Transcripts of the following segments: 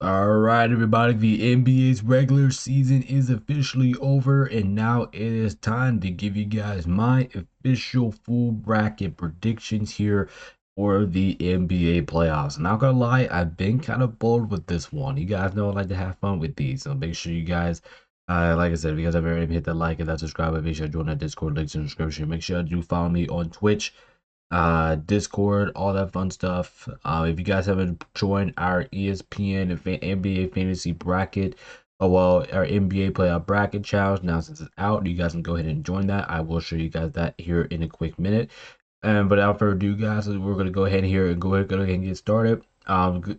All right, everybody, the NBA's regular season is officially over, and now it is time to give you guys my official full bracket predictions here for the NBA playoffs. Not gonna lie, I've been kind of bold with this one. You guys know I like to have fun with these, so make sure you guys, like I said, if you guys have already hit that like and that subscribe, and make sure to join that Discord, links in the description. Make sure you follow me on Twitch, Discord, all that fun stuff. If you guys haven't joined our ESPN and NBA fantasy bracket, our NBA playoff bracket challenge, now since it's out, you guys can go ahead and join that. I will show you guys that here in a quick minute. And without further ado, guys, we're gonna go ahead here and go ahead and get started.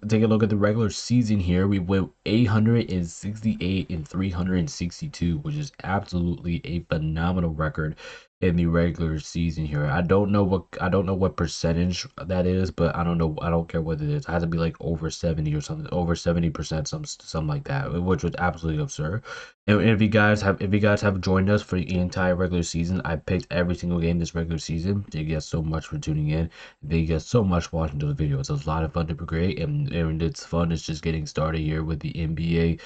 Take a look at the regular season here. We went 868 and 362, which is absolutely a phenomenal record in the regular season here. I don't know what percentage that is, but I don't care what it is. It has to be like over 70 or something, over 70%, something like that, which was absolutely absurd. And if you guys have joined us for the entire regular season, I picked every single game this regular season. Thank you guys so much for tuning in. Thank you guys so much for watching those videos. It was a lot of fun to be great, and it's fun. It's just getting started here with the NBA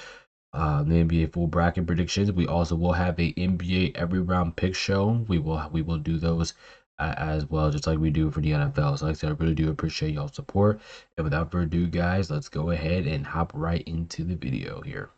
full bracket predictions. We also will have a NBA every round pick show. We will do those as well, just like we do for the NFL. So like I said, I really do appreciate y'all's support. And without further ado, guys, let's go ahead and hop right into the video here.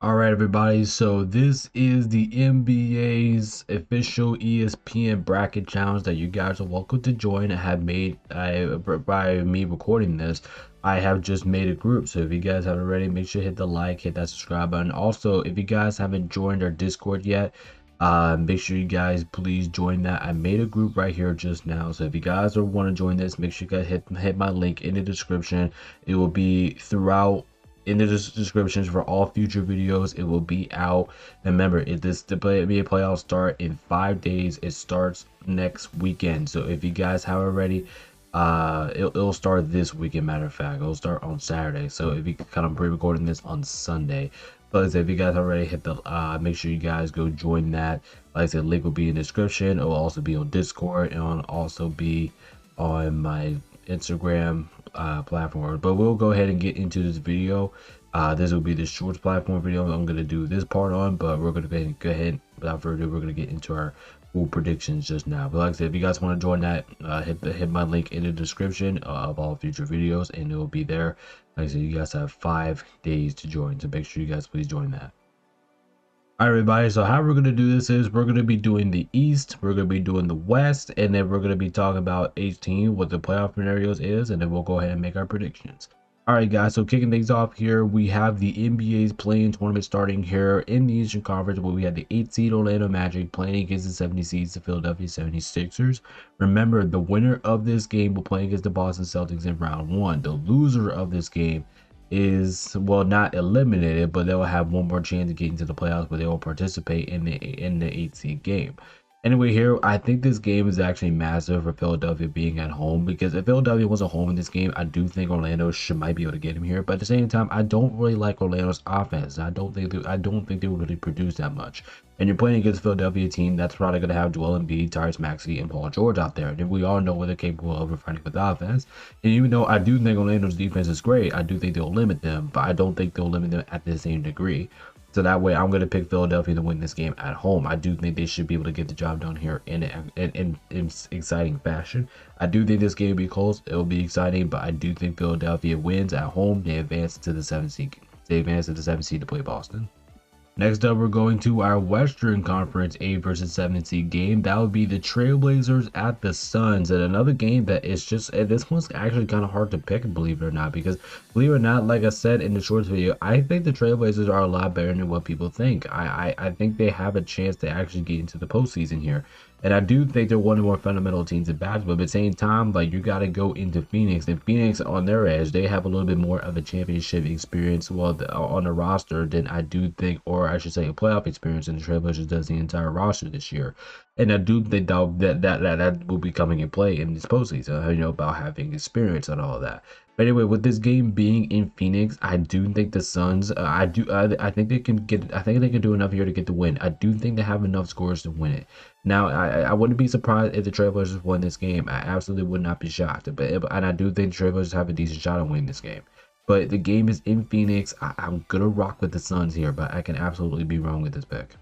All right, everybody. So this is the NBA's official ESPN bracket challenge that you guys are welcome to join. I have made by me recording this. I have just made a group. So if you guys haven't already, make sure to hit the like, hit that subscribe button. Also, if you guys haven't joined our Discord yet, make sure you guys please join that. I made a group right here just now. So if you guys want to join this, make sure you guys hit my link in the description. It will be throughout in the descriptions for all future videos. It will be out. And remember, the NBA playoffs start in 5 days. It starts next weekend. So if you guys have already, it'll start this weekend. Matter of fact, it'll start on Saturday. So if you kind of pre-recording this on Sunday, but if you guys already hit the make sure you guys go join that. Like I said, link will be in the description. It will also be on Discord, and it'll also be on my Instagram platform. But we'll go ahead and get into this video. This will be the shorts platform video I'm going to do this part on, but we're going to go ahead without further ado, we're going to get into our full predictions just now. But like I said, if you guys want to join that, hit my link in the description of all future videos, and it will be there. Like I said, you guys have 5 days to join, so make sure you guys please join that. All right, everybody, so how we're going to do this is we're going to be doing the East, we're going to be doing the West, and then we're going to be talking about 18, what the playoff scenarios is, and then we'll go ahead and make our predictions. All right, guys, so kicking things off here, we have the NBA's play-in tournament starting here in the Eastern Conference, where we have the 8th seed Orlando Magic playing against the 70 seeds, the Philadelphia 76ers. Remember, the winner of this game will play against the Boston Celtics in round 1. The loser of this game is, well, not eliminated, but they'll have one more chance to get into the playoffs, but they will participate in the 8th seed game. Anyway, here I think this game is actually massive for Philadelphia being at home, because if Philadelphia was at home in this game, I do think Orlando might be able to get him here. But at the same time, I don't really like Orlando's offense. I don't think they will really produce that much. And you're playing against a Philadelphia team that's probably going to have Joel Embiid, Tyrese Maxey, and Paul George out there. And we all know what they're capable of fighting with offense. And even though I do think Orlando's defense is great, I do think they'll limit them, but I don't think they'll limit them at the same degree. So that way, I'm going to pick Philadelphia to win this game at home. I do think they should be able to get the job done here in exciting fashion. I do think this game will be close. It will be exciting, but I do think Philadelphia wins at home. They advance to the 7th seed. They advance to the 7th seed to play Boston. Next up, we're going to our Western Conference 8 versus 7 seed game. That would be the Trailblazers at the Suns. And another game that is just, this one's actually kind of hard to pick, believe it or not, because believe it or not, like I said in the shorts video, I think the Trailblazers are a lot better than what people think. I think they have a chance to actually get into the postseason here. And I do think they're one of the more fundamental teams in basketball. But at the same time, like, you got to go into Phoenix. And Phoenix, on their edge, they have a little bit more of a championship experience, well, on the roster than I do think, or I should say a playoff experience in the Trailblazers does the entire roster this year. And I do think that will be coming in play in this postseason, about having experience and all of that. But anyway, with this game being in Phoenix, I do think the Suns. I think they can get. I think they can do enough here to get the win. I do think they have enough scores to win it. Now, I wouldn't be surprised if the Trailblazers won this game. I absolutely would not be shocked. And I do think the Trailblazers have a decent shot at winning this game. But the game is in Phoenix. I'm gonna rock with the Suns here, but I can absolutely be wrong with this pick.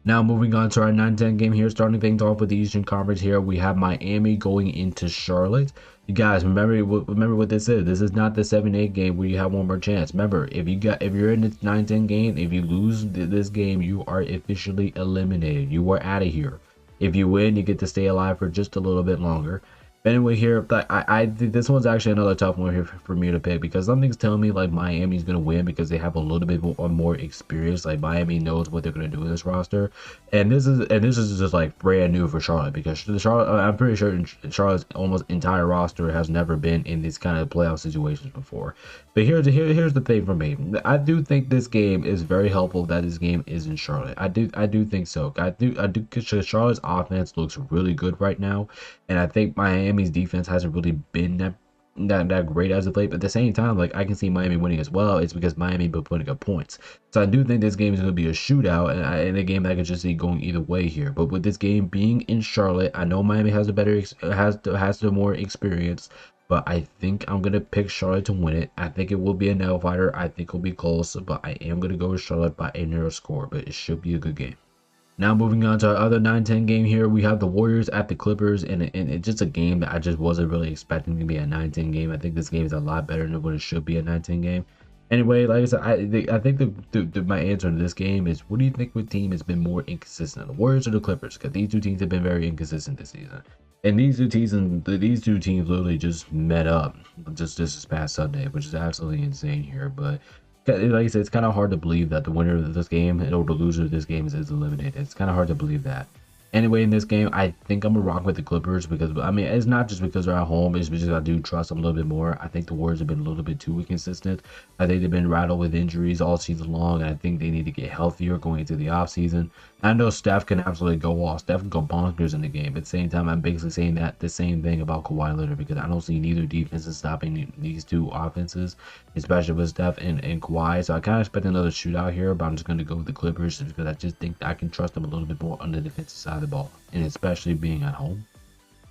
Now moving on to our 9-10 game here, starting things off with the Eastern Conference here, we have Miami going into Charlotte. You guys remember what this is. This is not the 7-8 game where you have one more chance. Remember, if you're in this 9-10 game, if you lose this game, you are officially eliminated. You are out of here. If you win, you get to stay alive for just a little bit longer. But anyway, here, I think this one's actually another tough one here for me to pick, because something's telling me like Miami's gonna win because they have a little bit more experience. Like Miami knows what they're gonna do with this roster, and this is just like brand new for Charlotte, because I'm pretty sure Charlotte's almost entire roster has never been in these kind of playoff situations before. But here's the thing for me. I do think this game is very helpful that this game is in Charlotte. I do think so. I do because Charlotte's offense looks really good right now, and I think Miami's defense hasn't really been that great as of late. But at the same time, like I can see Miami winning as well. It's because Miami been putting up points. So I do think this game is going to be a shootout, and a game that I could just see going either way here. But with this game being in Charlotte, I know Miami has the more experience. But I think I'm going to pick Charlotte to win it. I think it will be a nail fighter. I think it'll be close, but I am going to go with Charlotte by a narrow score. But it should be a good game. Now moving on to our other 9-10 game here, we have the Warriors at the Clippers, and it's just a game that I just wasn't really expecting to be a 9-10 game. I think this game is a lot better than what it should be a 9-10 game. Anyway, like I said, I think my answer to this game is, what do you think what team has been more inconsistent, the Warriors or the Clippers? Because these two teams have been very inconsistent this season. And these two teams literally just met up just this past Sunday, which is absolutely insane here. But like I said, it's kind of hard to believe that the winner of this game or the loser of this game is eliminated. It's kind of hard to believe that. Anyway, in this game, I think I'm gonna rock with the Clippers because, I mean, it's not just because they're at home. It's because I do trust them a little bit more. I think the Warriors have been a little bit too inconsistent. I think they've been rattled with injuries all season long, and I think they need to get healthier going into the offseason. I know Steph can absolutely go off. Steph can go bonkers in the game. At the same time, I'm basically saying that the same thing about Kawhi Leonard, because I don't see neither defenses stopping these two offenses, especially with Steph and Kawhi. So I kind of expect another shootout here, but I'm just going to go with the Clippers because I just think I can trust them a little bit more on the defensive side of the ball, and especially being at home.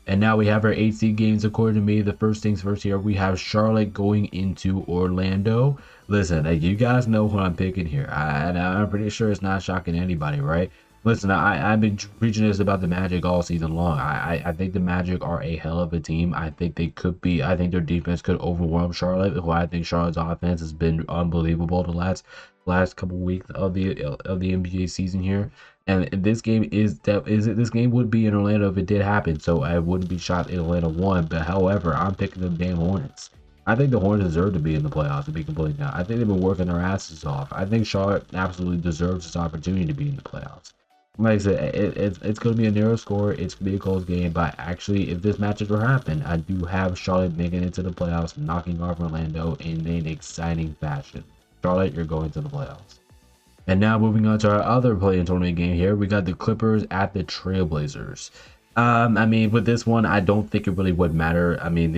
And now we have our 8 seed games according to me. The first things first here, we have Charlotte going into Orlando. Listen, you guys know who I'm picking here. I'm pretty sure it's not shocking anybody, right? Listen, I've been preaching this about the Magic all season long. I think the Magic are a hell of a team. I think they could be. I think their defense could overwhelm Charlotte, who I think Charlotte's offense has been unbelievable the last couple weeks of the NBA season here. And this game this game would be in Orlando if it did happen. So I wouldn't be shocked if Atlanta won. But however, I'm picking the damn Hornets. I think the Hornets deserve to be in the playoffs, to be completely honest. I think they've been working their asses off. I think Charlotte absolutely deserves this opportunity to be in the playoffs. Like I said, it's going to be a narrow score. It's going to be a close game. But actually, if this matchup were to happen, I do have Charlotte making it to the playoffs, knocking off Orlando in an exciting fashion. Charlotte, you're going to the playoffs. And now moving on to our other play-in tournament game here, we got the Clippers at the Trailblazers. I mean, with this one, I don't think it really would matter. I mean,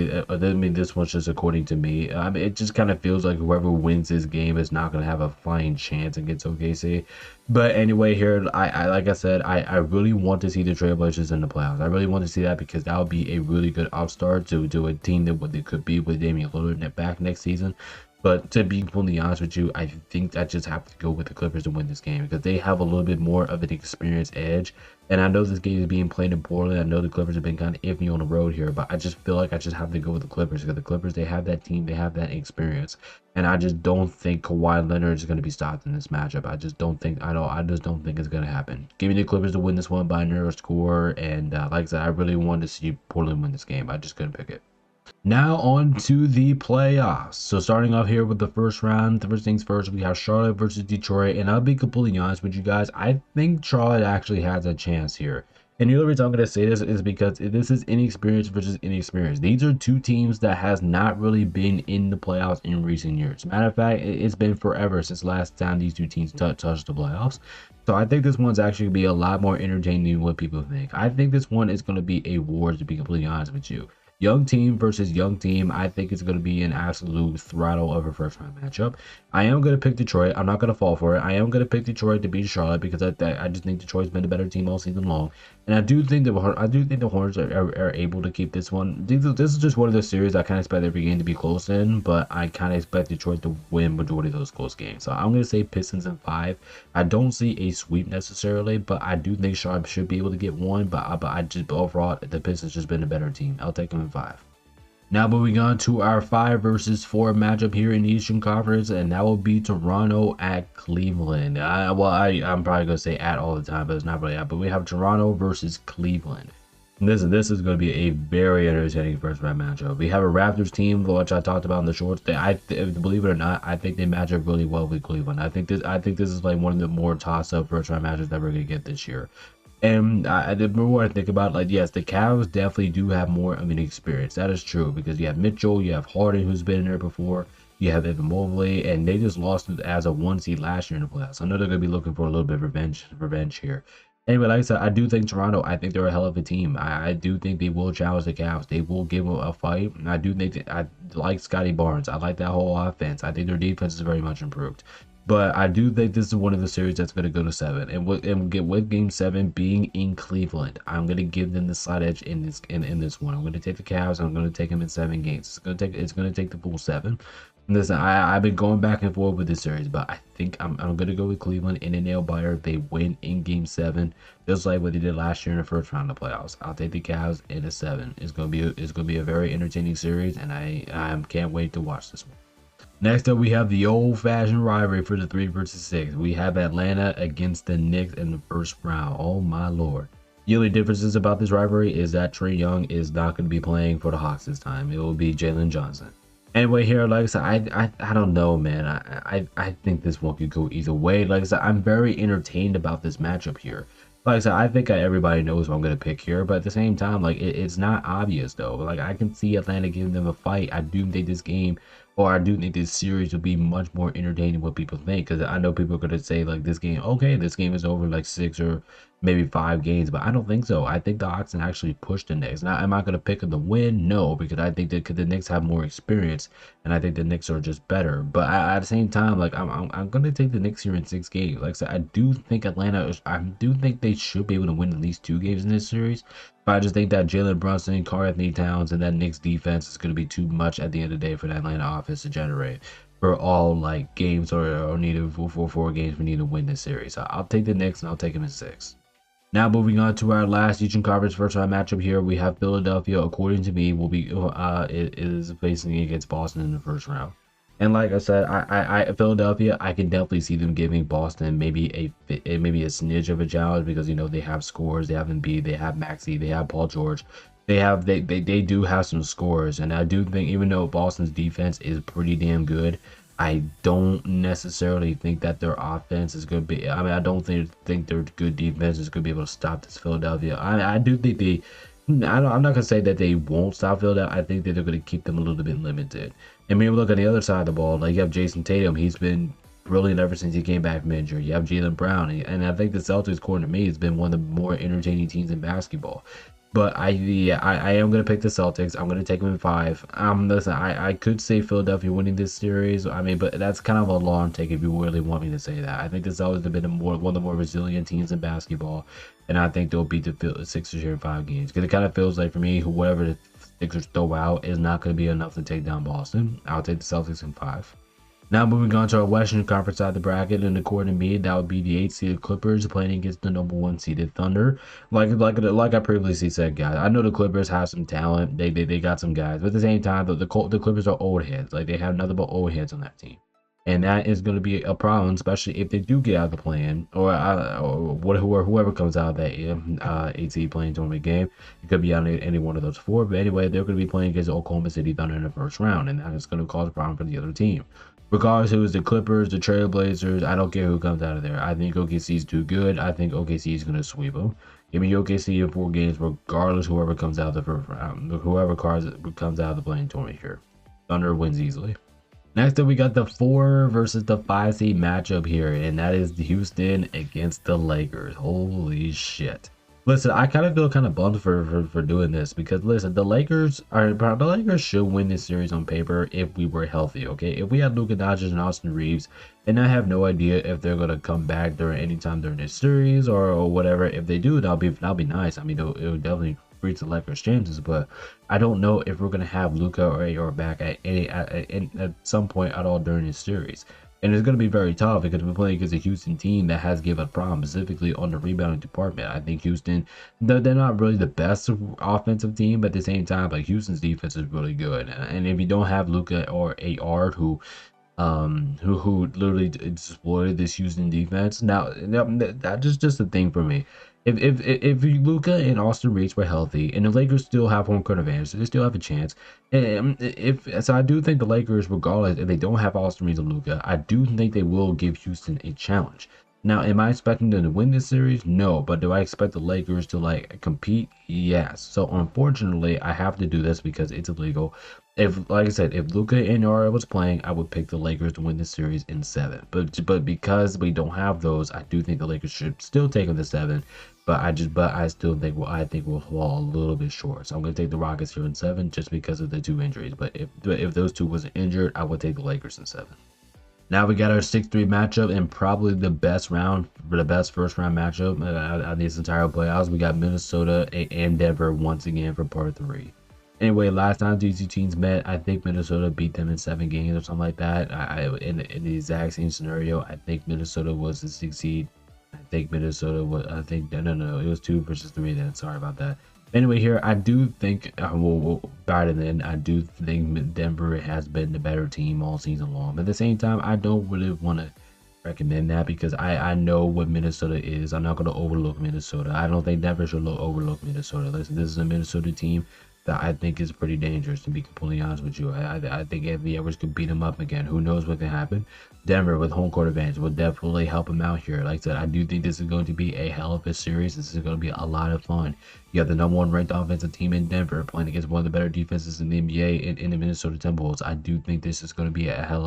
this one's just according to me. I mean, it just kind of feels like whoever wins this game is not going to have a fighting chance against OKC. But anyway, here, I like I said, I really want to see the Trailblazers in the playoffs. I really want to see that because that would be a really good upstart to a team that what they could be with Damian Lillard back next season. But to be completely honest with you, I think I just have to go with the Clippers to win this game because they have a little bit more of an experience edge. And I know this game is being played in Portland. I know the Clippers have been kind of iffy on the road here, but I just feel like I just have to go with the Clippers because the Clippers, they have that team, they have that experience. And I just don't think Kawhi Leonard is going to be stopped in this matchup. I just don't think it's going to happen. Give me the Clippers to win this one by a narrow score. And like I said, I really wanted to see Portland win this game. I just couldn't pick it. Now on to the playoffs. So starting off here with the first round, the first things first, we have Charlotte versus Detroit. And I'll be completely honest with you guys, I think Charlotte actually has a chance here. And the only reason I'm going to say this is because this is inexperience versus inexperience. These are two teams that has not really been in the playoffs in recent years. Matter of fact, it's been forever since last time these two teams touched the playoffs. So I think this one's actually going to be a lot more entertaining than what people think. I think this one is going to be a war, to be completely honest with you. Young team versus young team. I think it's going to be an absolute throttle of a first round matchup. I am going to pick Detroit. I'm not going to fall for it. I am going to pick Detroit to beat Charlotte because I just think Detroit's been a better team all season long. And I do think the Hornets are able to keep this one. This is just one of those series I kind of expect every game to be close in, but I kind of expect Detroit to win majority of those close games. So I'm going to say Pistons in 5. I don't see a sweep necessarily, but I do think Charlotte should be able to get one. But I just overall the Pistons just been a better team. I'll take them in 5. Now moving on to our 5 versus 4 matchup here in the Eastern Conference, and that will be Toronto at Cleveland. I'm probably gonna say at all the time, but it's not really at. But we have Toronto versus Cleveland. This is going to be a very entertaining first round matchup. We have a Raptors team, which I talked about in the shorts. Believe it or not, I think they match up really well with Cleveland. I think this is like one of the more toss up first round matchups that we're going to get this year. And the more I think about it, like, yes, the Cavs definitely do have more experience. That is true because you have Mitchell, you have Harden, who's been in there before, you have Evan Mobley, and they just lost as a 1 seed last year in the playoffs. I know they're going to be looking for a little bit of revenge here. Anyway, like I said, I do think Toronto, I think they're a hell of a team. I do think they will challenge the Cavs. They will give them a fight. And I do think I like Scotty Barnes. I like that whole offense. I think their defense is very much improved. But I do think this is one of the series that's going to go to 7. And with Game 7 being in Cleveland, I'm going to give them the slight edge in this one. I'm going to take the Cavs. I'm going to take them in 7 games. It's going to take the full 7. Listen, I've been going back and forth with this series, but I think I'm going to go with Cleveland in a nail biter. They win in Game 7, just like what they did last year in the first round of the playoffs. I'll take the Cavs in a 7. It's going to be a very entertaining series, and I can't wait to watch this one. Next up, we have the old-fashioned rivalry for the 3 versus 6. We have Atlanta against the Knicks in the first round. Oh my lord. The only differences about this rivalry is that Trae Young is not going to be playing for the Hawks this time. It will be Jalen Johnson. Anyway, here, like I said, I don't know, man. I think this one could go either way. Like I said, I'm very entertained about this matchup here. Like I said, I think everybody knows what I'm going to pick here, but at the same time, like, it's not obvious, though. Like, I can see Atlanta giving them a fight. I do think this game, or I do think this series will be much more entertaining than what people think, because I know people are going to say, like, this game, okay, this game is over, like, 6 or maybe 5 games, but I don't think so. I think the Hawks can actually push the Knicks. Now, am I going to pick them to win? No, because I think that the Knicks have more experience, and I think the Knicks are just better. But at the same time, like, I'm going to take the Knicks here in 6 games. Like I said, I do think I do think they should be able to win at least 2 games in this series. But I just think that Jalen Brunson, Karl-Anthony Towns, and that Knicks defense is going to be too much at the end of the day for the Atlanta offense to generate for all like games or needed for 4 games we need to win this series. So I'll take the Knicks and I'll take them in 6. Now moving on to our last Eastern Conference first round matchup here, we have Philadelphia. According to me, will be it is facing against Boston in the first round. And like I said, Philadelphia, I can definitely see them giving Boston maybe a smidge of a challenge because you know they have scores, they have Embiid, they have Maxey, they have Paul George, they do have some scores, and I do think even though Boston's defense is pretty damn good, I don't necessarily think that their offense is going to be. I mean, I don't think their good defense is going to be able to stop this Philadelphia. I do think they. I'm not gonna say that they won't stop Philadelphia. I think that they're gonna keep them a little bit limited. And when you look at the other side of the ball, like you have Jason Tatum, he's been brilliant ever since he came back from injury. You have Jaylen Brown, and I think the Celtics, according to me, has been one of the more entertaining teams in basketball. But I am gonna pick the Celtics. I'm gonna take them in 5. Listen, I could say Philadelphia winning this series. I mean, but that's kind of a long take if you really want me to say that. I think the Celtics have been one of the more resilient teams in basketball, and I think they'll beat the Sixers here in 5 games. Because it kind of feels like for me, whoever the Sixers throw out is not going to be enough to take down Boston. I'll take the Celtics in 5. Now moving on to our Western Conference side of the bracket, and according to me, that would be the 8 seeded Clippers playing against the number 1 seeded Thunder. Like I previously said, guys, I know the Clippers have some talent. They got some guys, but at the same time, the Clippers are old heads. Like they have nothing but old heads on that team, and that is going to be a problem, especially if they do get out of the play-in or whoever comes out of that 8 seed playing tournament game. It could be on any one of those 4, but anyway, they're going to be playing against Oklahoma City Thunder in the first round, and that is going to cause a problem for the other team. Regardless, who is the Clippers, the Trailblazers, I don't care who comes out of there. I think OKC is too good. I think OKC is going to sweep them. Give me OKC in 4 games, regardless whoever comes out of the first round, whoever comes out of the playing tournament here. Thunder wins easily. Next up, we got the 4 versus the 5 seed matchup here, and that is Houston against the Lakers. Holy shit. Listen, I kind of feel kind of bummed for doing this because listen, the Lakers should win this series on paper if we were healthy. Okay, if we had Luka Doncic and Austin Reeves, and I have no idea if they're gonna come back during any time during this series or whatever. If they do, that'll be nice. I mean, it'll definitely increase the Lakers' chances, but I don't know if we're gonna have Luka or AR back at some point at all during this series. And it's going to be very tough because we're playing against a Houston team that has given problems, specifically on the rebounding department. I think Houston, they're not really the best offensive team, but at the same time, like Houston's defense is really good. And if you don't have Luka or AR who literally exploited this Houston defense, now that's just a thing for me. If Luka and Austin Reeves were healthy and the Lakers still have home court advantage, so they still have a chance. And if so, I do think the Lakers, regardless if they don't have Austin Reeves and Luka, I do think they will give Houston a challenge. Now, am I expecting them to win this series? No, but do I expect the Lakers to like compete? Yes. So unfortunately, I have to do this because it's illegal. If, like I said, if Luka and Yara was playing, I would pick the Lakers to win this series in 7. But because we don't have those, I do think the Lakers should still take them to 7. But I still think I think we'll fall a little bit short. So I'm gonna take the Rockets here in 7 just because of the 2 injuries. But if those 2 wasn't injured, I would take the Lakers in 7. Now we got our 6-3 matchup and probably the best first round matchup of this entire playoffs. We got Minnesota and Denver once again for part 3. Anyway, last time these two teams met, I think Minnesota beat them in 7 games or something like that. In the exact same scenario, I think Minnesota was the 6th seed. I think Minnesota was. I think no, it was 2 versus 3 then. Sorry about that. Anyway, here I do think better than I do think Denver has been the better team all season long. But at the same time, I don't really want to recommend that because I know what Minnesota is. I'm not going to overlook Minnesota. I don't think Denver should overlook Minnesota. Listen, this is a Minnesota team that I think is pretty dangerous, to be completely honest with you. I think Anthony Edwards could beat him up again. Who knows what can happen? Denver with home court advantage will definitely help him out here. Like I said, I do think this is going to be a hell of a series. This is going to be a lot of fun. You have the #1 ranked offensive team in Denver playing against one of the better defenses in the NBA in the Minnesota Timberwolves. I do think this is going to be a hell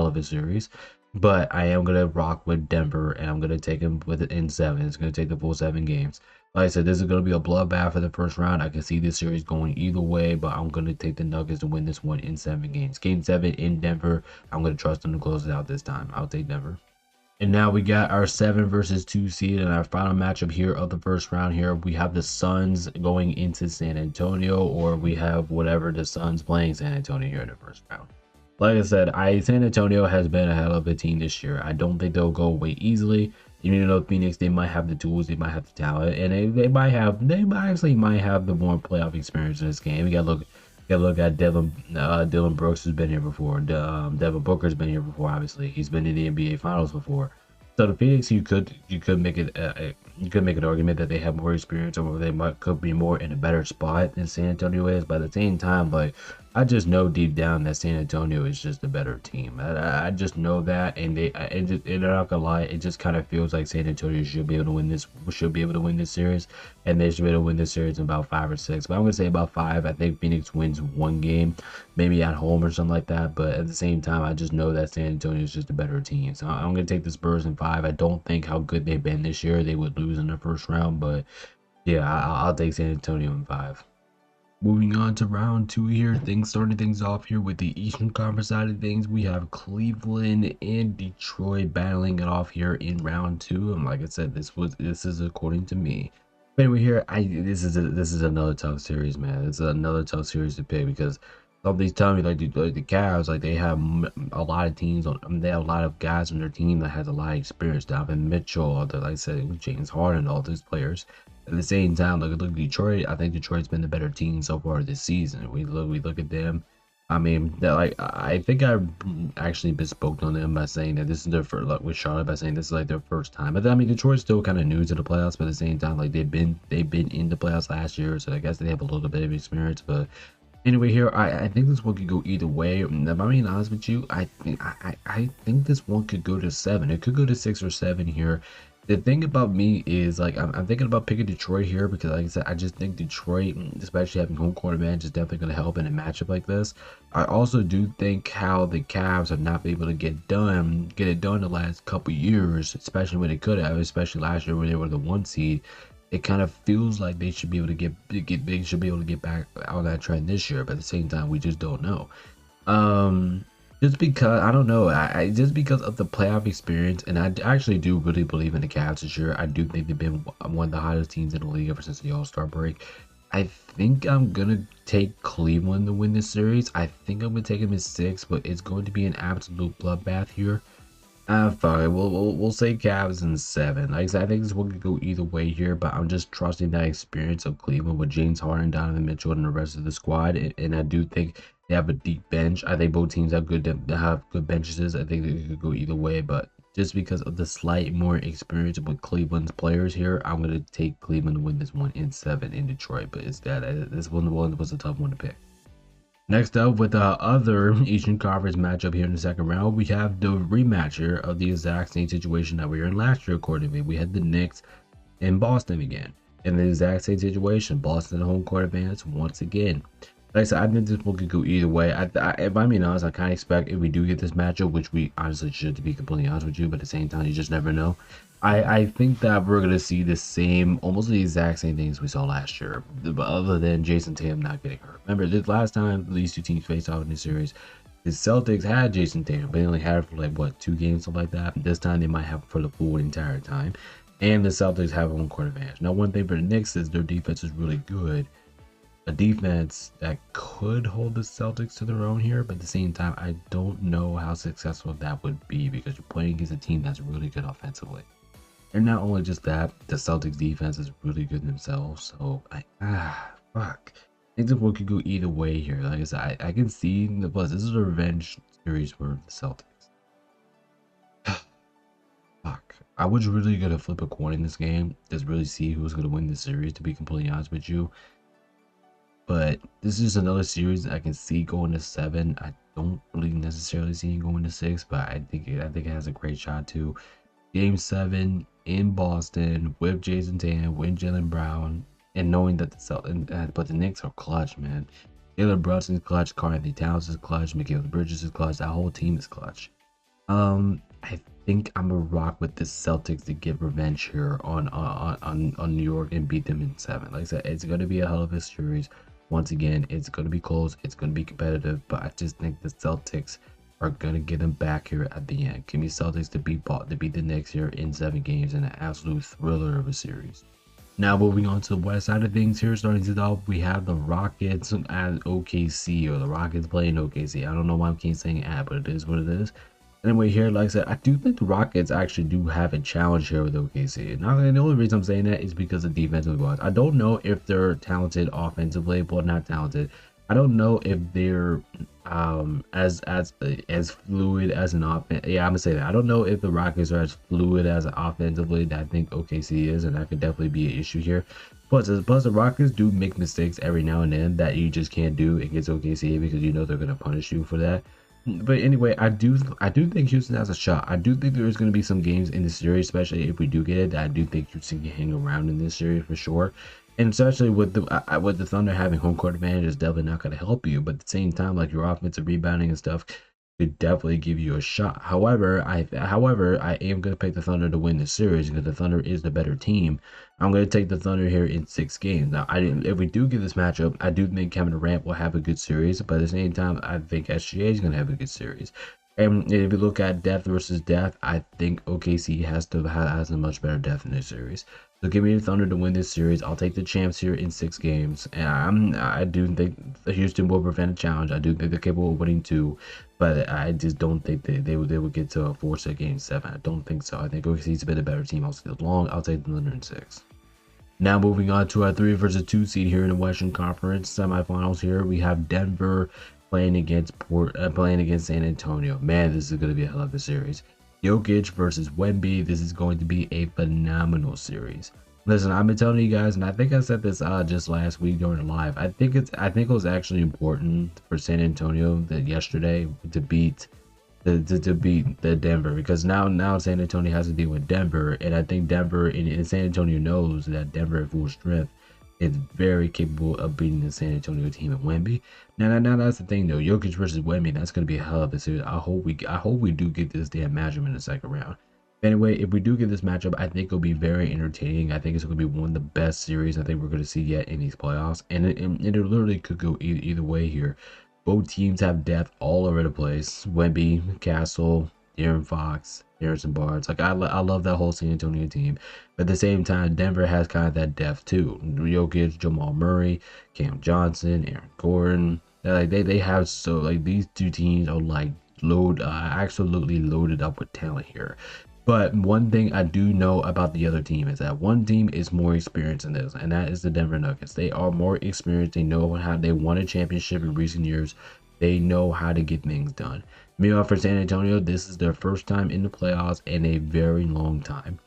of a series. But I am going to rock with Denver, and I'm going to take him with it in 7. It's going to take the full 7 games. Like I said, this is going to be a bloodbath for the first round. I can see this series going either way, but I'm going to take the Nuggets to win this one in 7 games. Game 7 in Denver. I'm going to trust them to close it out this time. I'll take Denver. And now we got our 7 versus 2 seed and our final matchup here of the first round here. We have the Suns going into San Antonio, or we have whatever the Suns playing San Antonio here in the first round. Like I said, San Antonio has been a hell of a team this year. I don't think they'll go away easily. Even though Phoenix, they might have the tools, they might have the talent, and they might actually have the more playoff experience in this game. We gotta look at Dylan Brooks has been here before. Devin Booker's been here before. Obviously, he's been in the NBA Finals before. So the Phoenix, you could make it an argument that they have more experience, or could be more in a better spot than San Antonio is. But at the same time, like, I just know deep down that San Antonio is just a better team. I just know that, and they're not gonna lie. It just kind of feels like San Antonio should be able to win this. Series, and they should be able to win this series in about 5 or 6. But I'm gonna say about 5. I think Phoenix wins 1 game, maybe at home or something like that. But at the same time, I just know that San Antonio is just a better team. So I'm gonna take the Spurs in 5. I don't think how good they've been this year. They would lose in the first round, but yeah, I'll take San Antonio in 5. Moving on to round 2 here, starting things off here with the Eastern Conference side of things. We have Cleveland and Detroit battling it off here in round 2. And like I said, this is according to me. But anyway, here this is another tough series, man. It's another tough series to pick because somebody's telling me like the Cavs, like they have a lot of teams they have a lot of guys on their team that has a lot of experience. Donovan Mitchell, like I said, James Harden, all those players. At the same time, look at Detroit. I think Detroit's been the better team so far this season. We look at them. I mean, I think I actually bespoke on them by saying that this is their first, like with Charlotte, by saying this is like their first time. But I mean, Detroit's still kind of new to the playoffs, but at the same time, like they've been in the playoffs last year, so I guess they have a little bit of experience. But anyway, here I think this one could go either way. If I'm being honest with you, I think this one could go to 7. It could go to 6 or 7 here. The thing about me is like I'm thinking about picking Detroit here because like I said, I just think Detroit, especially having home court advantage, is definitely going to help in a matchup like this. I also do think how the Cavs have not been able to get it done the last couple years, especially when they could have, especially last year when they were the 1 seed. it kind of feels like they should be able to get back on that trend this year, but at the same time, we just don't know. Um, just because I don't know, I just because of the playoff experience, and I actually do really believe in the Cavs this year. I do think they've been one of the hottest teams in the league ever since the All-Star break. I think I'm gonna take Cleveland to win this series. I think I'm gonna take them in 6, but it's going to be an absolute bloodbath here. Fuck it. We'll say Cavs in 7. Like I said, I think this one could go either way here, but I'm just trusting that experience of Cleveland with James Harden, Donovan Mitchell, and the rest of the squad. And I do think they have a deep bench. I think both teams have good benches. I think they could go either way, but just because of the slight more experience with Cleveland's players here, I'm gonna take Cleveland to win this one in 7 in Detroit. But it's that this one was a tough one to pick. Next up, with the other Eastern Conference matchup here in the second round, we have the rematcher of the exact same situation that we were in last year, according to me. We had the Knicks in Boston again. In the exact same situation, Boston home court advantage once again. Like I said, I think this one could go either way. If I'm being honest, I kind of expect if we do get this matchup, which we honestly should, to be completely honest with you, but at the same time, you just never know. I think that we're going to see the same, almost the exact same things we saw last year, but other than Jason Tatum not getting hurt. Remember, this last time these two teams faced off in this series, the Celtics had Jason Tatum, but they only had it for like, what, 2 games, something like that. This time, they might have it for the full entire time. And the Celtics have home court advantage. Now, one thing for the Knicks is their defense is really good. A defense that could hold the Celtics to their own here, but at the same time, I don't know how successful that would be because you're playing against a team that's really good offensively. And not only just that, the Celtics defense is really good themselves. So fuck. I think the one could go either way here. Like I said, I can see the plus. This is a revenge series for the Celtics. Fuck. I was really gonna flip a coin in this game. Just really see who's gonna win this series, to be completely honest with you. But this is another series that I can see going to 7. I don't really necessarily see it going to 6, but I think it has a great shot to. Game 7 in Boston with Jason Tatum, with Jaylen Brown, and knowing that but the Knicks are clutch, man. Jalen Brunson's clutch, Karl-Anthony Towns is clutch, Mikal Bridges is clutch. That whole team is clutch. I think I'm gonna rock with the Celtics to get revenge here on New York and beat them in 7. Like I said, it's gonna be a hell of a series. Once again, it's gonna be close. It's gonna be competitive, but I just think the Celtics are gonna get them back here at the end. Give me Celtics to beat the Knicks here in 7 games in an absolute thriller of a series. Now moving on to the west side of things here, starting to off, we have the Rockets at OKC, or the Rockets playing OKC. I don't know why I keep saying at, but it is what it is. Anyway, here, like I said, I do think the Rockets actually do have a challenge here with OKC. Now, the only reason I'm saying that is because of defensive wise. I don't know if they're talented offensively, but not talented. I don't know if they're as fluid as an offense. Yeah, I'm gonna say that. I don't know if the Rockets are as fluid as an offensively that I think OKC is, and that could definitely be an issue here. Plus the Rockets do make mistakes every now and then that you just can't do against OKC because you know they're gonna punish you for that. But anyway, I do think Houston has a shot. I do think there is going to be some games in this series, especially if we do get it. I do think Houston can hang around in this series for sure. And especially with the Thunder having home court advantage is definitely not going to help you. But at the same time, like your offensive rebounding and stuff could definitely give you a shot. However, I am going to pick the Thunder to win this series because the Thunder is the better team. I'm going to take the Thunder here in 6 games. Now, if we do get this matchup, I do think Kevin Durant will have a good series. But at the same time, I think SGA is going to have a good series. And if you look at depth versus depth, I think OKC has a much better depth in this series. So give me the Thunder to win this series. I'll take the champs here in 6 games. And I do think Houston will prevent a challenge. I do think they're capable of winning 2, but I just don't think they would get to a 4-set game 7. I don't think so. I think OKC's a bit a better team. I'll take the Thunder in 6. Now moving on to our 3 versus 2 seed here in the Western Conference semifinals. Here we have Denver playing against San Antonio. Man, this is going to be a hell of a series. Jokic versus Wemby. This is going to be a phenomenal series. Listen, I've been telling you guys, and I think I said this just last week during the live. I think it was actually important for San Antonio yesterday to beat the Denver, because now San Antonio has to deal with Denver, and I think Denver and San Antonio knows that Denver at full strength is very capable of beating the San Antonio team at Wemby. Now that's the thing though. Jokic versus Wemby, that's gonna be a hell of a series. I hope we do get this damn matchup in the second round. Anyway, if we do get this matchup, I think it'll be very entertaining. I think it's going to be one of the best series I think we're going to see yet in these playoffs. And it literally could go either way here. Both teams have depth all over the place. Wemby, Castle, Aaron Fox, Harrison Barnes. Like, I love that whole San Antonio team. But at the same time, Denver has kind of that depth too. Jokic, Jamal Murray, Cam Johnson, Aaron Gordon. Like, they have so, like, these two teams are like absolutely loaded up with talent here. But one thing I do know about the other team is that one team is more experienced in this, and that is the Denver Nuggets. They are more experienced. They know how they won a championship in recent years. They know how to get things done. Meanwhile, for San Antonio, this is their first time in the playoffs in a very long time.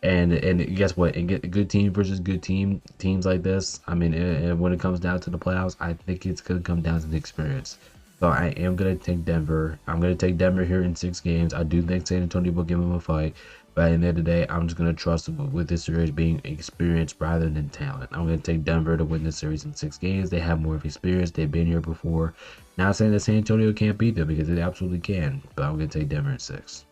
And guess what? And get good team versus good teams like this. I mean, and when it comes down to the playoffs, I think it's gonna come down to the experience. So I am going to take Denver. I'm going to take Denver here in 6 games. I do think San Antonio will give them a fight. But at the end of the day, I'm just going to trust with this series being experience rather than talent. I'm going to take Denver to win this series in 6 games. They have more of experience. They've been here before. Not saying that San Antonio can't beat them, because they absolutely can. But I'm going to take Denver in 6.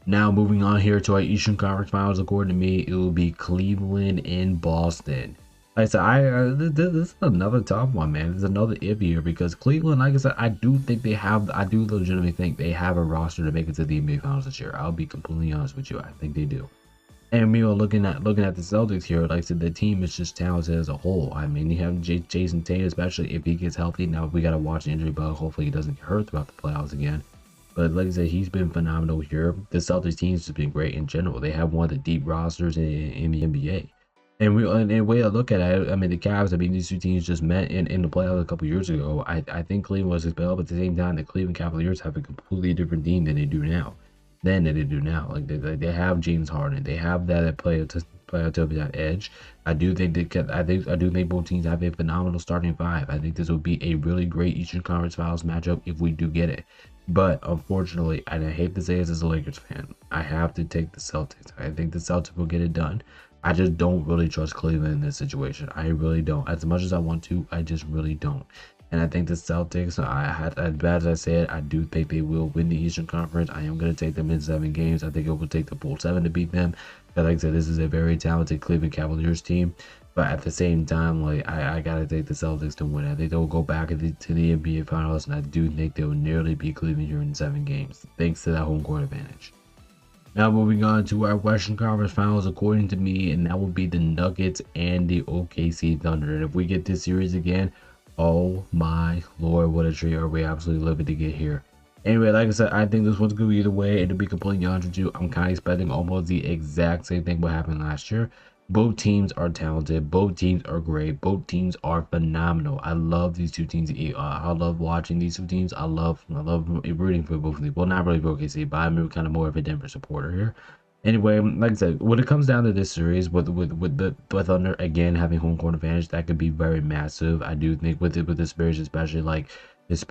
Now moving on here to our Eastern Conference Finals, according to me, it will be Cleveland and Boston. Like I said, this is another tough one, man. There's another if here, because Cleveland, like I said, I do legitimately think they have a roster to make it to the NBA Finals this year. I'll be completely honest with you. I think they do. And we were looking at the Celtics here. Like I said, the team is just talented as a whole. I mean, you have Jason Tatum, especially if he gets healthy. Now we gotta watch the injury bug. Hopefully he doesn't get hurt throughout the playoffs again. But like I said, he's been phenomenal here. The Celtics team's just been great in general. They have one of the deep rosters in the NBA. And the way I look at it, I mean, the Cavs, I mean, these two teams just met in the playoffs a couple years ago. I think Cleveland was expelled, but at the same time, the Cleveland Cavaliers have a completely different team than they do now. Like they have James Harden, they have that play to that edge. I do think both teams have a phenomenal starting five. I think this will be a really great Eastern Conference Finals matchup if we do get it. But unfortunately, and I hate to say this as a Lakers fan, I have to take the Celtics. I think the Celtics will get it done. I just don't really trust Cleveland in this situation. I really don't. As much as I want to, I just really don't. And I think the Celtics, as bad as I said, I do think they will win the Eastern Conference. I am going to take them in 7 games. I think it will take the full 7 to beat them. But like I said, this is a very talented Cleveland Cavaliers team. But at the same time, like I got to take the Celtics to win. I think they'll go back to the NBA Finals, and I do think they will nearly beat Cleveland here in 7 games, thanks to that home court advantage. Now moving on to our Western Conference Finals, according to me, and that will be the Nuggets and the OKC Thunder. And if we get this series again, oh my lord, what a treat are we absolutely living to get here. Anyway, like I said, I think this one's going to be either way. And to be completely honest with you, I'm kind of expecting almost the exact same thing what happened last year. Both teams are talented. Both teams are great. Both teams are phenomenal. I love these two teams. I love watching these two teams. I love rooting for both of them. Well, not really for OKC, but I'm kind of more of a Denver supporter here. Anyway, like I said, when it comes down to this series, with the Thunder again having home court advantage, that could be very massive. I do think with this series, especially like this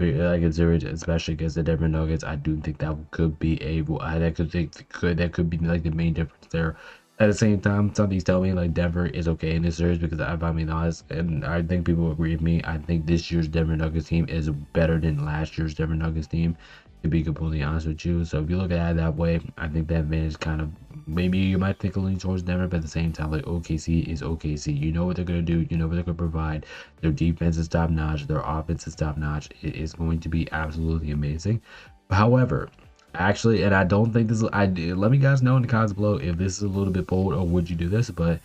series, especially against the Denver Nuggets, I do think that could be that could be like the main difference there. At the same time, something's telling me like Denver is okay in this series, because if I'm being honest, and I think people agree with me, I think this year's Denver Nuggets team is better than last year's Denver Nuggets team, to be completely honest with you. So if you look at it that way, I think that advantage kind of, maybe you might think a lean towards Denver, but at the same time, like OKC is OKC. You know what they're going to do. You know what they're going to provide. Their defense is top notch. Their offense is top notch. It is going to be absolutely amazing. However, actually, and I don't think this, let me guys know in the comments below if this is a little bit bold or would you do this. But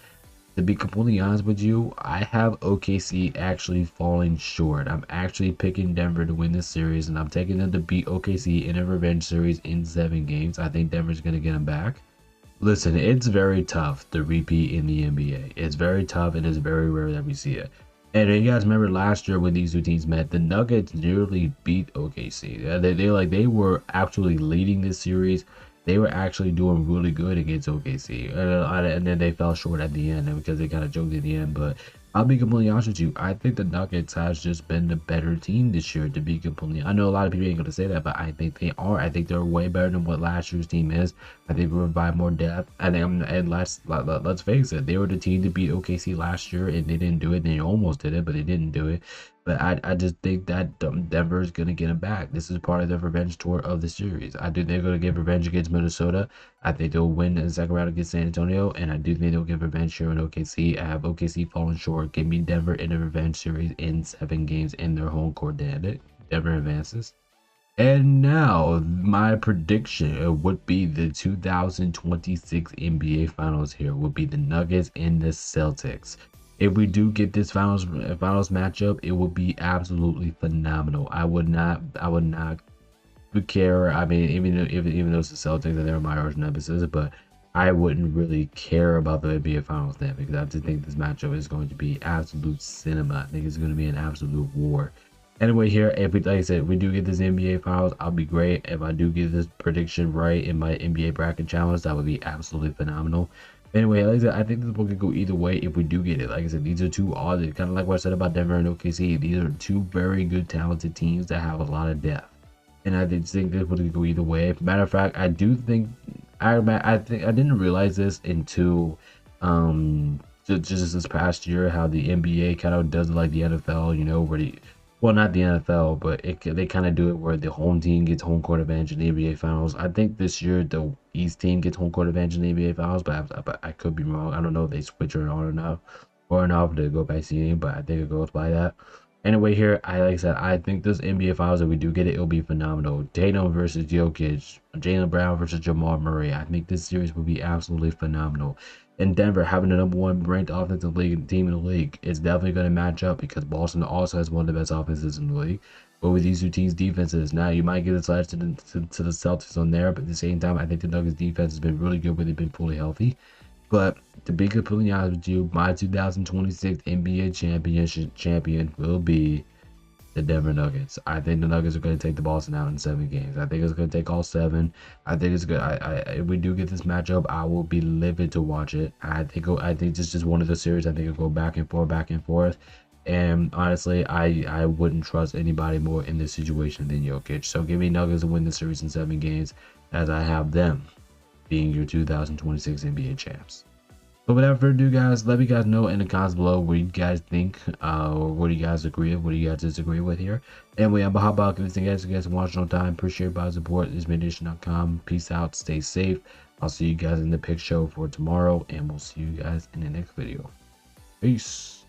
to be completely honest with you, I have OKC actually falling short. I'm actually picking Denver to win this series, and I'm taking them to beat OKC in a revenge series in 7 games. I think Denver's going to get them back. Listen, it's very tough to repeat in the NBA. It's very tough, and it's very rare that we see it. And you guys remember last year when these two teams met, the Nuggets nearly beat OKC. They were actually leading this series. They were actually doing really good against OKC, and then they fell short at the end, and because they kind of joked at the end. But I'll be completely honest with you, I think the Nuggets has just been the better team this year. To be completely, I know a lot of people ain't gonna say that, but I think they are. I think they're way better than what last year's team is. I think they provide more depth, and let's face it, they were the team to beat OKC last year, and they didn't do it. They almost did it, but they didn't do it. But I just think that Denver is going to get him back. This is part of the revenge tour of the series. I do think they're going to get revenge against Minnesota. I think they'll win in the second round against San Antonio. And I do think they'll get revenge here in OKC. I have OKC falling short. Give me Denver in a revenge series in 7 games in their home court. Denver advances. And now, my prediction would be the 2026 NBA Finals here would be the Nuggets and the Celtics. If we do get this finals matchup, it would be absolutely phenomenal. I would not care. I mean, even though it's the Celtics and they're my arch nemesis, but I wouldn't really care about the NBA Finals then, because I just think this matchup is going to be absolute cinema. I think it's going to be an absolute war. Anyway, here, if we, like I said, if we do get this NBA Finals, I'll be great. If I do get this prediction right in my NBA bracket challenge, that would be absolutely phenomenal. Anyway, like I said, I think this one could go either way if we do get it. Like I said, these are two odds, kind of like what I said about Denver and OKC. These are two very good, talented teams that have a lot of depth, and I just think this one could go either way. Matter of fact, I do think I think I didn't realize this until just this past year, how the NBA kind of does it like the NFL, you know, where well, not the NFL, but they kind of do it where the home team gets home court advantage in the NBA Finals. I think this year the East team gets home court advantage in the NBA Finals, but I could be wrong. I don't know if they switch it on or enough to go by seeding, but I think it goes by that. Anyway, here, like I said, I think this NBA Finals, if we do get it, it'll be phenomenal. Tatum versus Jokic, Jaylen Brown versus Jamal Murray. I think this series will be absolutely phenomenal. And Denver, having the #1 ranked offensive league team in the league, is definitely going to match up because Boston also has one of the best offenses in the league. But with these two teams' defenses, now you might get a slice to the Celtics on there, but at the same time, I think the Nuggets defense has been really good when they've been fully healthy. But to be completely honest with you, my 2026 NBA champion will be the Denver Nuggets. I think the Nuggets are going to take the Boston out in 7 games. I think it's going to take all 7. I think it's good. If we do get this matchup, I will be livid to watch it. I think this is just one of the series. I think it'll go back and forth. And honestly, I wouldn't trust anybody more in this situation than Jokic. So give me Nuggets to win the series in 7 games, as I have them being your 2026 NBA champs. But without further ado, guys, let me guys know in the comments below what you guys think, or what do you guys agree with, what do you guys disagree with here. Anyway, I'm Bahaba. Thank you guys for watching on time. Appreciate everybody's support. This is MidNation.com. Peace out. Stay safe. I'll see you guys in the pick show for tomorrow, and we'll see you guys in the next video. Peace.